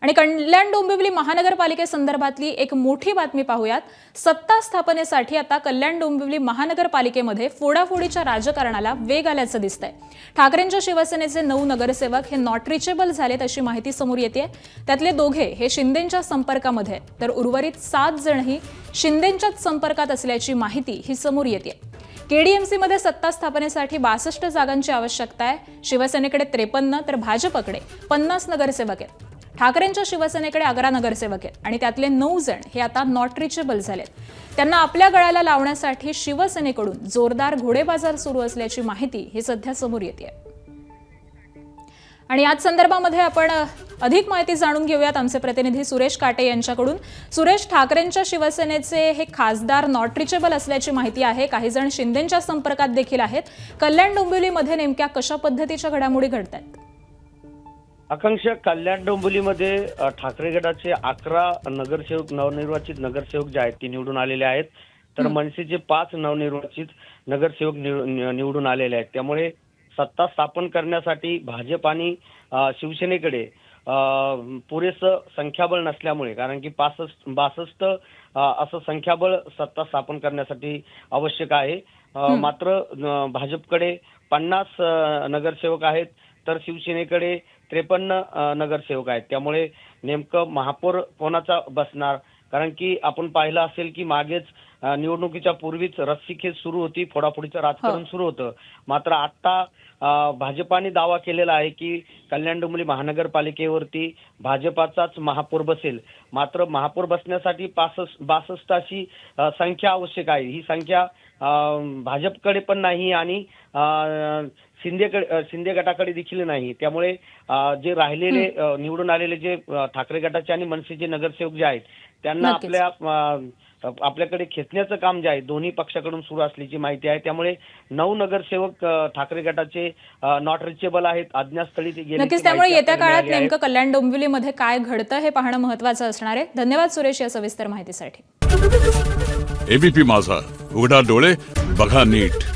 आणि कल्याण डोंबिवली महानगरपालिकेसंदर्भातली एक मोठी बातमी पाहूयात। सत्ता स्थापनेसाठी आता कल्याण डोंबिवली महानगरपालिकेमध्ये फोडाफोडीच्या राजकारणाला वेग आल्याचं दिसतंय। ठाकरेंच्या शिवसेनेचे 9 नगरसेवक हे नॉट रिचेबल झालेत अशी माहिती समोर येते। त्यातले दोघे हे शिंदेंच्या संपर्कामध्ये तर उर्वरित 7 जणही शिंदेंच्याच संपर्कात असल्याची माहिती ही समोर येते। केडीएमसी मध्ये सत्ता स्थापनेसाठी 62 जागांची आवश्यकता आहे। शिवसेनेकडे 53 तर भाजपकडे 50 नगरसेवक आहेत। ठाकरेंच्या शिवसेनेकडे 11 नगरसेवक आहेत आणि त्यातले 9 जण हे आता नॉट रिचेबल झालेत। त्यांना आपल्या गळाला लावण्यासाठी शिवसेनेकडून जोरदार घोडेबाजार सुरू असल्याची माहिती ही सध्या समोर येते। आणि याच संदर्भामध्ये आपण अधिक माहिती जाणून घेऊयात आमचे प्रतिनिधी सुरेश काटे यांच्याकडून। सुरेश, ठाकरेंच्या शिवसेनेचे हे खासदार नॉट रिचेबल असल्याची माहिती आहे। काही जण शिंदेंच्या संपर्कात देखील आहेत। कल्याण डोंबिवलीमध्ये नेमक्या कशा पद्धतीच्या घडामोडी घडतायत? आकांक्षा, कल्याण डोंबिवलीमध्ये ठाकरे गटाचे 11 नगरसेवक नवनिर्वाचित नगरसेवक जे आहेत ते निवडून आलेले आहेत, तर मनसेचे 5 नवनिर्वाचित नगरसेवक निवडून आलेले आहेत। त्यामुळे सत्ता स्थापन करण्यासाठी भाजप आणि शिवसेनेकडे पुरेसं संख्याबळ नसल्यामुळे, कारण की 62 असं संख्याबळ सत्ता स्थापन करण्यासाठी आवश्यक आहे, मात्र भाजपकडे 50 नगरसेवक आहेत तर शिवसेनेकडे 53 नगरसेवक आहेत। त्यामुळे नेमकं महापौर कोणाचा बसणार, कारण की आपण पाहिलं असेल की मागेच निवडणुकीच्या पूर्वीच रस्सीखेच सुरू होती, फोडाफोडीचं राजकारण सुरू होतं। मात्र आता भाजपाने दावा केलेला आहे की कल्याण डोंबिवली महानगरपालिकेवरती भाजपाचाच महापौर बसेल। मात्र महापौर बसण्यासाठी 62 अशी संख्या आवश्यक आहे। ही संख्या भाजपकडे पण नाही आणि शिंदे गटाकडे देखील नाही। त्यामुळे जे राहिलेले निवडून आलेले जे ठाकरे गटाचे आणि मनसेचे नगरसेवक जे आहेत त्यांना आपल्याकडे खेचण्याचं काम जे आहे दोन्ही पक्षाकडून सुरू असल्याची माहिती आहे। त्यामुळे 9 नगरसेवक ठाकरे गटाचे नॉट रिचेबल आहेत, अज्ञातस्थळी ते गेले। नक्कीच, त्यामुळे येत्या काळात नेमकं कल्याण डोंबिवलीमध्ये काय घडतं हे पाहणं महत्त्वाचं असणार आहे। धन्यवाद सुरेश या सविस्तर माहितीसाठी। एबीपी माझा, उघडा डोळे बघा नीट।